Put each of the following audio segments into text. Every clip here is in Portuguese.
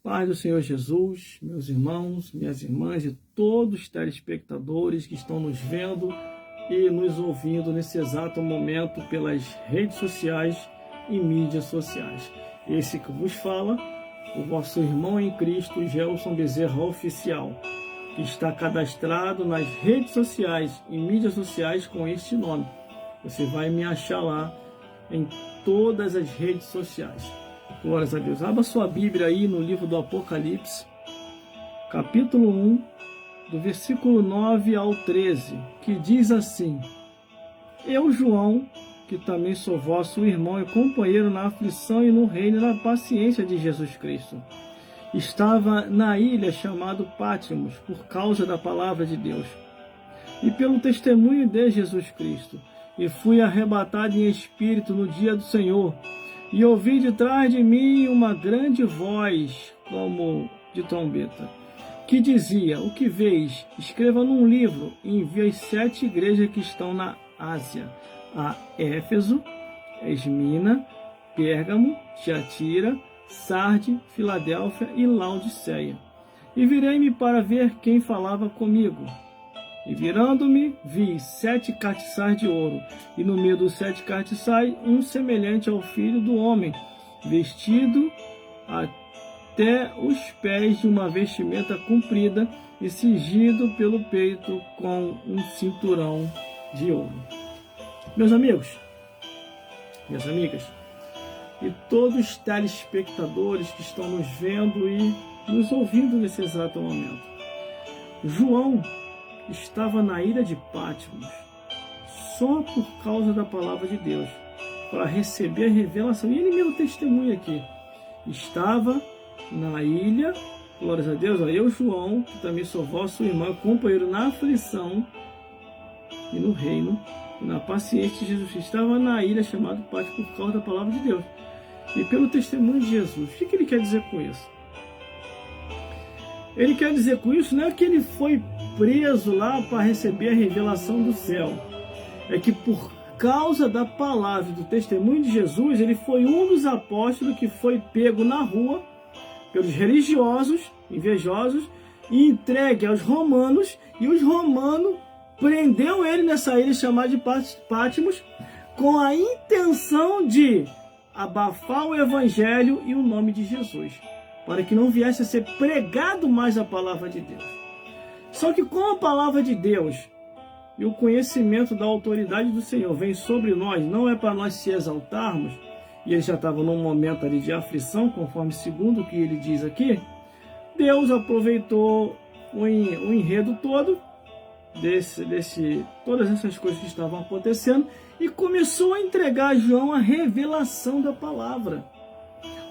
Paz do Senhor Jesus, meus irmãos, minhas irmãs e todos os telespectadores que estão nos vendo e nos ouvindo nesse exato momento pelas redes sociais e mídias sociais. Esse que vos fala, o vosso irmão em Cristo, Gelson Bezerra Oficial, que está cadastrado nas redes sociais e mídias sociais com este nome. Você vai me achar lá em todas as redes sociais. Glórias a Deus. Abra sua Bíblia aí no livro do Apocalipse, capítulo 1, do versículo 9 ao 13, que diz assim: Eu, João, que também sou vosso irmão e companheiro na aflição e no reino e na paciência de Jesus Cristo, estava na ilha chamada Pátimos por causa da palavra de Deus e pelo testemunho de Jesus Cristo, e fui arrebatado em espírito no dia do Senhor, e ouvi de trás de mim uma grande voz, como de trombeta, que dizia: O que vês? Escreva num livro e envie às 7 igrejas que estão na Ásia: a Éfeso, Esmina, Pérgamo, Tiatira, Sarde, Filadélfia e Laodiceia. E virei-me para ver quem falava comigo. E virando-me, vi 7 castiçais de ouro, e no meio dos 7 castiçais, um semelhante ao Filho do Homem, vestido até os pés de uma vestimenta comprida e cingido pelo peito com um cinturão de ouro. Meus amigos, minhas amigas, e todos os telespectadores que estão nos vendo e nos ouvindo nesse exato momento, João estava na ilha de Pátimos só por causa da palavra de Deus, para receber a revelação. E ele mesmo testemunha aqui: estava na ilha, glórias a Deus, eu, João, que também sou vosso irmão, companheiro na aflição e no reino e na paciência de Jesus. Estava na ilha chamada Pátimos por causa da palavra de Deus e pelo testemunho de Jesus. O que ele quer dizer com isso? Ele quer dizer com isso não é que ele foi preso lá para receber a revelação do céu. É que por causa da palavra e do testemunho de Jesus, ele foi um dos apóstolos que foi pego na rua pelos religiosos, invejosos, e entregue aos romanos, e os romanos prendeu ele nessa ilha chamada de Pátimos com a intenção de abafar o evangelho e o nome de Jesus, para que não viesse a ser pregado mais a palavra de Deus. Só que com a palavra de Deus e o conhecimento da autoridade do Senhor vem sobre nós, não é para nós se exaltarmos, e ele já estava num momento ali de aflição, conforme segundo o que ele diz aqui. Deus aproveitou o enredo todo, todas essas coisas que estavam acontecendo, e começou a entregar a João a revelação da palavra,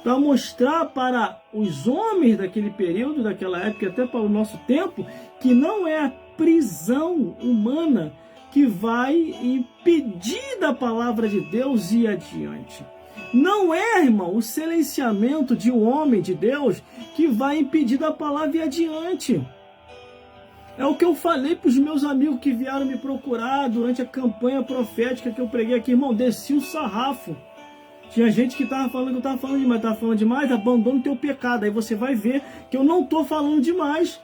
para mostrar para os homens daquele período, daquela época, até para o nosso tempo, que não é a prisão humana que vai impedir da palavra de Deus ir adiante. Não é, irmão, o silenciamento de um homem de Deus que vai impedir da palavra ir adiante. É o que eu falei para os meus amigos que vieram me procurar durante a campanha profética que eu preguei aqui. Irmão, desci o sarrafo. Tinha gente que estava falando que eu estava falando demais, abandona o teu pecado. Aí você vai ver que eu não estou falando demais.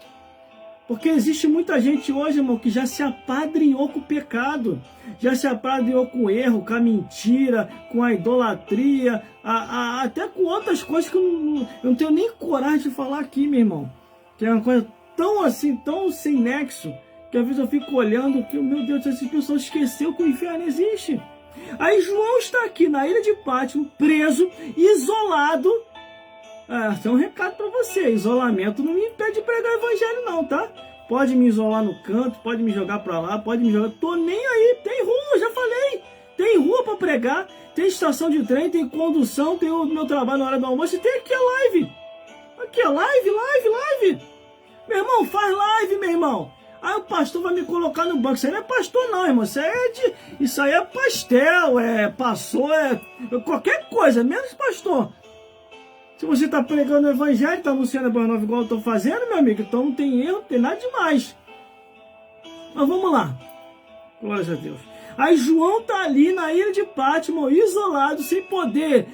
Porque existe muita gente hoje, irmão, que já se apadrinhou com o pecado, já se apadrinhou com o erro, com a mentira, com a idolatria, até com outras coisas que eu não tenho nem coragem de falar aqui, meu irmão. Que é uma coisa tão assim, tão sem nexo, que às vezes eu fico olhando que, meu Deus, essas pessoas esqueceram que o inferno existe. Aí João está aqui na ilha de Pátimos, preso, isolado. Tem um recado para você: isolamento não me impede de pregar o evangelho não, tá? Pode me isolar no canto, pode me jogar para lá, pode me jogar, tô nem aí. Tem rua, já falei, tem rua para pregar, tem estação de trem, tem condução, tem o meu trabalho na hora do almoço, e tem aqui a live. Aqui a live. Meu irmão, faz live, meu irmão. Aí o pastor vai me colocar no banco. Isso aí não é pastor não, irmão. Isso aí é pastel, qualquer coisa, menos pastor. Se você está pregando o evangelho, está anunciando a boa nova igual eu estou fazendo, meu amigo, então não tem erro, não tem nada demais. Mas vamos lá. Glórias a Deus. Aí João tá ali na ilha de Patmos, isolado, sem poder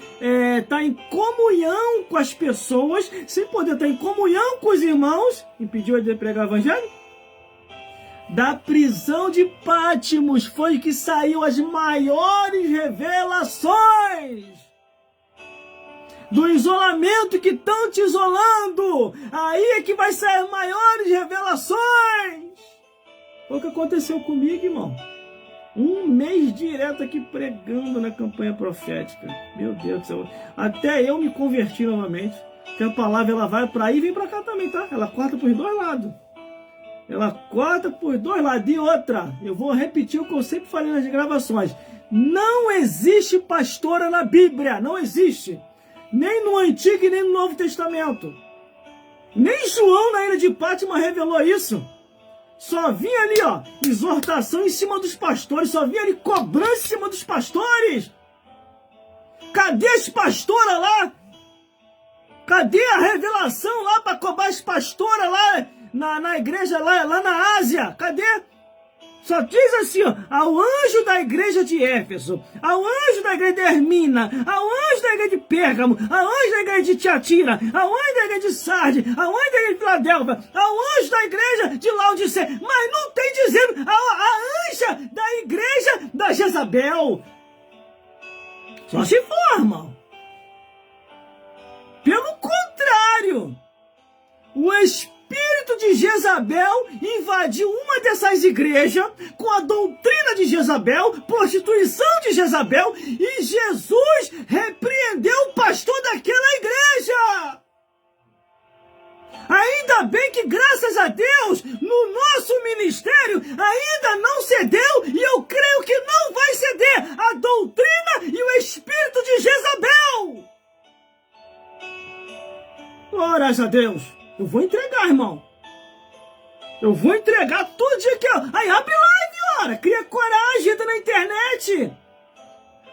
tá em comunhão com as pessoas, sem poder estar em comunhão com os irmãos, impediu ele de pregar o evangelho? Da prisão de Patmos foi que saiu as maiores revelações. Do isolamento que estão te isolando, aí é que vai sair as maiores revelações. Foi o que aconteceu comigo, irmão. 1 mês direto aqui pregando na campanha profética. Meu Deus do céu. Até eu me converti novamente. Que a palavra ela vai para aí e vem para cá também, tá? Ela corta por 2 lados. Ela corta por 2 lados. E outra, eu vou repetir o que eu sempre falei nas gravações. Não existe pastora na Bíblia. Não existe. Nem no Antigo e nem no Novo Testamento. Nem João na ilha de Patmos revelou isso. Só vinha ali, ó, exortação em cima dos pastores. Só vinha ali cobrança em cima dos pastores. Cadê as pastoras lá? Cadê a revelação lá para cobrar as pastoras lá na igreja lá na Ásia? Cadê? Só diz assim, ó, ao anjo da igreja de Éfeso, ao anjo da igreja de Hermina, ao anjo da igreja de Pérgamo, ao anjo da igreja de Tiatira, ao anjo da igreja de Sardes, ao anjo da igreja de Filadélfia, ao anjo da igreja de Laodiceia, mas não tem dizendo a anja da igreja da Jezabel. Só se for, irmão. Pelo contrário, o Espírito de Jezabel invadiu uma dessas igrejas com a doutrina de Jezabel, prostituição de Jezabel, e Jesus repreendeu o pastor daquela igreja. Ainda bem que, graças a Deus, no nosso ministério ainda não cedeu, e eu creio que não vai ceder, a doutrina e o espírito de Jezabel. Glórias a Deus. Eu vou entregar, irmão. Eu vou entregar todo dia que eu... Aí abre live, ora. Cria coragem, entra na internet.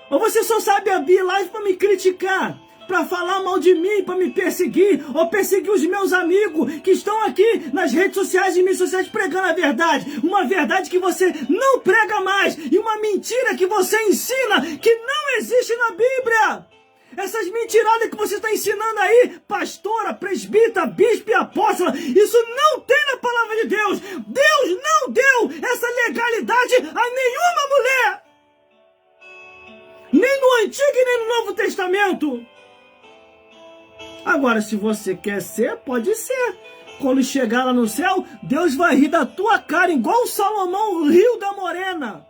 Ou você só sabe abrir live para me criticar, para falar mal de mim, para me perseguir, ou perseguir os meus amigos que estão aqui nas redes sociais e mídias sociais pregando a verdade. Uma verdade que você não prega mais. E uma mentira que você ensina que não existe na Bíblia. Essas mentiradas que você está ensinando aí, pastora, presbítera, bispo e apóstola, isso não tem na palavra de Deus. Deus não deu essa legalidade a nenhuma mulher. Nem no Antigo e nem no Novo Testamento. Agora, se você quer ser, pode ser. Quando chegar lá no céu, Deus vai rir da tua cara, igual o Salomão riu da morena.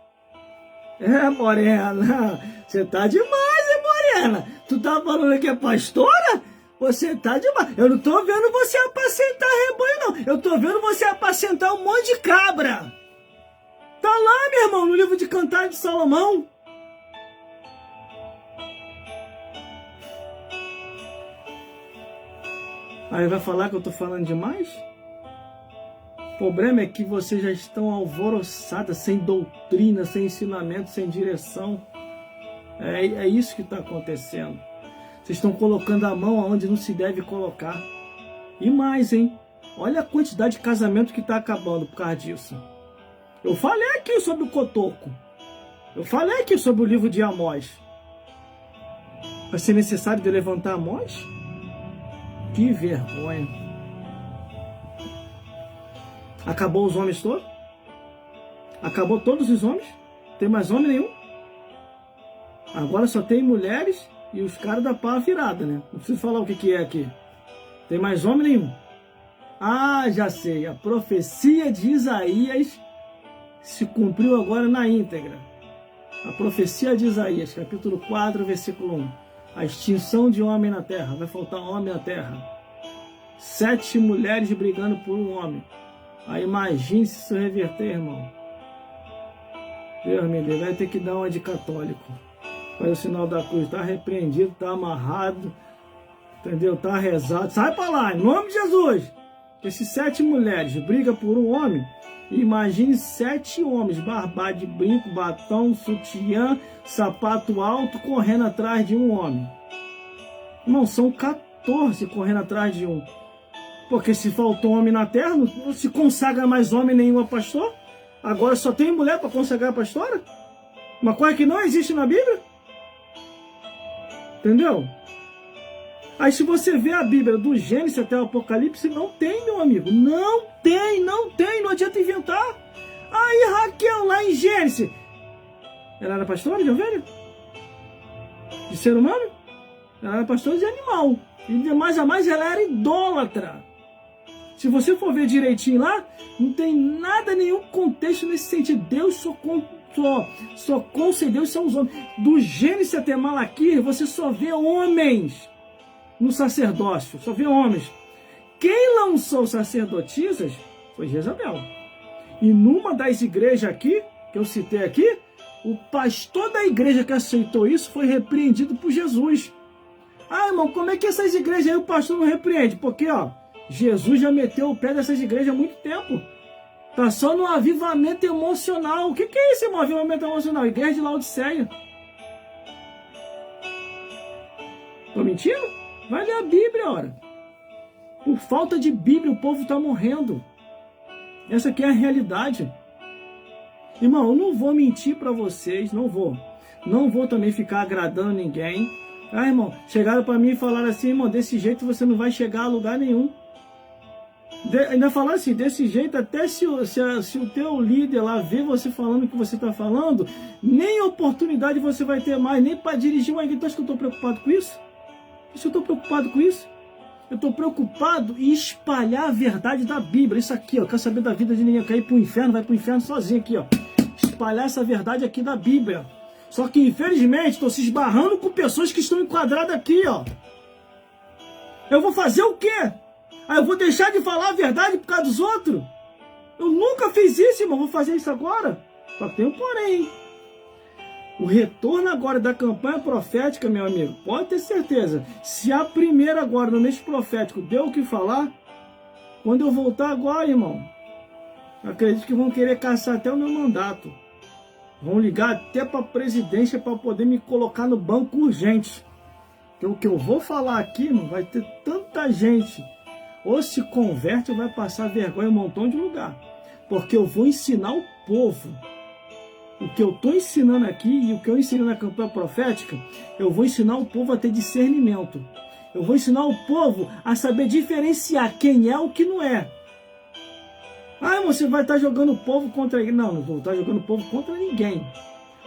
Morena, você tá demais, Morena. Tu tá falando que é pastora? Você tá demais. Eu não tô vendo você apacentar rebanho, não. Eu tô vendo você apacentar um monte de cabra. Tá lá, meu irmão, no livro de Cantares de Salomão. Aí vai falar que eu tô falando demais? O problema é que vocês já estão alvoroçadas, sem doutrina, sem ensinamento, sem direção. É isso que está acontecendo. Vocês estão colocando a mão aonde não se deve colocar. E mais, hein? Olha a quantidade de casamento que está acabando por causa disso. Eu falei aqui sobre o cotoco. Eu falei aqui sobre o livro de Amós. Vai ser necessário de levantar Amós? Que vergonha. Acabou os homens todos? Acabou todos os homens? Tem mais homem nenhum? Agora só tem mulheres e os caras da pá virada, né? Não preciso falar o que é aqui. Tem mais homem nenhum? Ah, já sei. A profecia de Isaías se cumpriu agora na íntegra. A profecia de Isaías, capítulo 4, versículo 1. A extinção de homem na terra. Vai faltar homem na terra. 7 mulheres brigando por um homem. Aí imagine se isso reverter, irmão. Deus me livre, vai ter que dar uma de católico. Faz o sinal da cruz, tá repreendido, tá amarrado, entendeu? Tá rezado. Sai pra lá, em nome de Jesus. Esses 7 mulheres brigam por um homem. Imagine 7 homens, barbados de brinco, batom, sutiã, sapato alto, correndo atrás de um homem. Irmão, são 14 correndo atrás de um. Porque se faltou homem na terra, não se consagra mais homem nenhum a pastor. Agora só tem mulher para consagrar a pastora? Uma coisa que não existe na Bíblia. Entendeu? Aí se você vê a Bíblia do Gênesis até o Apocalipse, não tem, meu amigo. Não tem, não adianta inventar. Aí Raquel lá em Gênesis, ela era pastora de ovelha? De ser humano? Ela era pastora de animal. E de mais a mais ela era idólatra. Se você for ver direitinho lá, não tem nada, nenhum contexto nesse sentido. Deus só concedeu isso aos homens. Do Gênesis até Malaquias, você só vê homens no sacerdócio. Só vê homens. Quem lançou sacerdotisas foi Jezabel. E numa das igrejas aqui, que eu citei aqui, o pastor da igreja que aceitou isso foi repreendido por Jesus. Ah, irmão, como é que essas igrejas aí o pastor não repreende? Porque, ó, Jesus já meteu o pé dessas igrejas há muito tempo. Tá só no avivamento emocional. O que é esse avivamento emocional? Igreja de Laodiceia. Tô mentindo? Vai ler a Bíblia, ora. Por falta de Bíblia, o povo tá morrendo. Essa aqui é a realidade. Irmão, eu não vou mentir para vocês, não vou. Não vou também ficar agradando ninguém. Ah, irmão, chegaram para mim e falaram assim, irmão, desse jeito você não vai chegar a lugar nenhum. Ainda falaram assim, desse jeito, até se o teu líder lá ver você falando o que você está falando, nem oportunidade você vai ter mais, nem para dirigir uma igreja. Tu acha que eu estou preocupado com isso? Eu estou preocupado com isso? Eu estou preocupado em espalhar a verdade da Bíblia. Isso aqui, ó, quer saber da vida de ninguém, quer ir para o inferno, vai para o inferno sozinho aqui, ó. Espalhar essa verdade aqui da Bíblia. Só que, infelizmente, estou se esbarrando com pessoas que estão enquadradas aqui, ó. Eu vou fazer o quê? Aí eu vou deixar de falar a verdade por causa dos outros? Eu nunca fiz isso, irmão. Vou fazer isso agora? Só tem um porém. O retorno agora da campanha profética, meu amigo, pode ter certeza. Se a primeira agora, no mês profético, deu o que falar, quando eu voltar agora, irmão, acredito que vão querer caçar até o meu mandato. Vão ligar até para a presidência para poder me colocar no banco urgente. Porque o que eu vou falar aqui, irmão, vai ter tanta gente. Ou se converte ou vai passar vergonha em um montão de lugar. Porque eu vou ensinar o povo. O que eu estou ensinando aqui e o que eu ensino na campanha profética, eu vou ensinar o povo a ter discernimento. Eu vou ensinar o povo a saber diferenciar quem é o que não é. Ah, você vai estar jogando o povo contra a igreja. Não, não vou estar jogando o povo contra ninguém.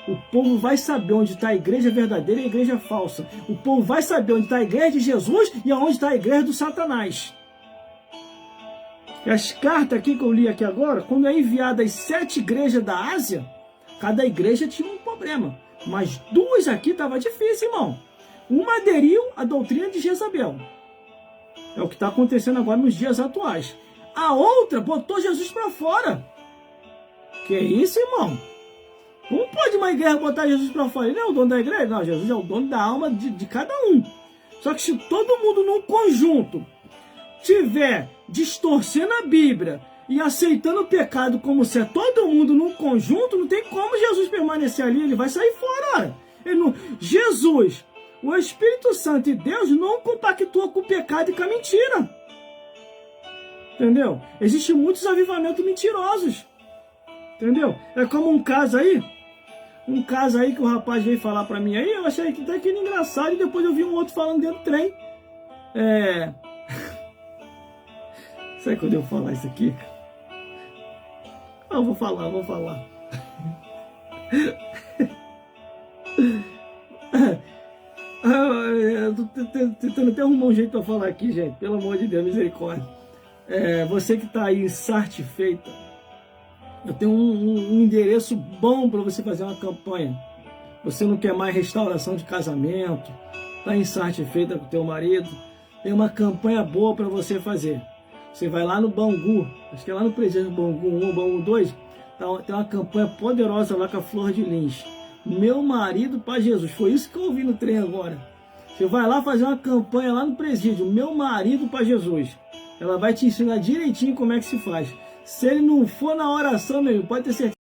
O povo vai saber onde está a igreja verdadeira e a igreja falsa. O povo vai saber onde está a igreja de Jesus e onde está a igreja do Satanás. E as cartas aqui que eu li aqui agora, quando é enviada às 7 igrejas da Ásia, cada igreja tinha um problema. Mas 2 aqui estava difícil, irmão. Uma aderiu à doutrina de Jezabel. É o que está acontecendo agora nos dias atuais. A outra botou Jesus para fora. Que isso, irmão? Como pode uma igreja botar Jesus para fora? Ele é o dono da igreja? Não, Jesus é o dono da alma de cada um. Só que se todo mundo num conjunto tiver distorcendo a Bíblia e aceitando o pecado como se é todo mundo num conjunto, não tem como Jesus permanecer ali, ele vai sair fora. Jesus, o Espírito Santo e Deus não compactuam com o pecado e com a mentira. Entendeu? Existem muitos avivamentos mentirosos. Entendeu? É como um caso aí que o rapaz veio falar pra mim aí, eu achei que até que era engraçado, e depois eu vi um outro falando dentro do trem. Sabe quando eu falar isso aqui? Eu vou falar. Eu tô tentando até arrumar um jeito pra falar aqui, gente. Pelo amor de Deus, misericórdia. Você que tá aí em Sarte Feita, eu tenho um endereço bom para você fazer uma campanha. Você não quer mais restauração de casamento, tá em Sarte Feita com teu marido, tem uma campanha boa para você fazer. Você vai lá no Bangu, acho que é lá no presídio Bangu 1, Bangu 2, tem uma campanha poderosa lá com a Flor de Lins. Meu marido para Jesus, foi isso que eu ouvi no trem agora. Você vai lá fazer uma campanha lá no presídio, meu marido para Jesus. Ela vai te ensinar direitinho como é que se faz. Se ele não for na oração, meu irmão, pode ter certeza.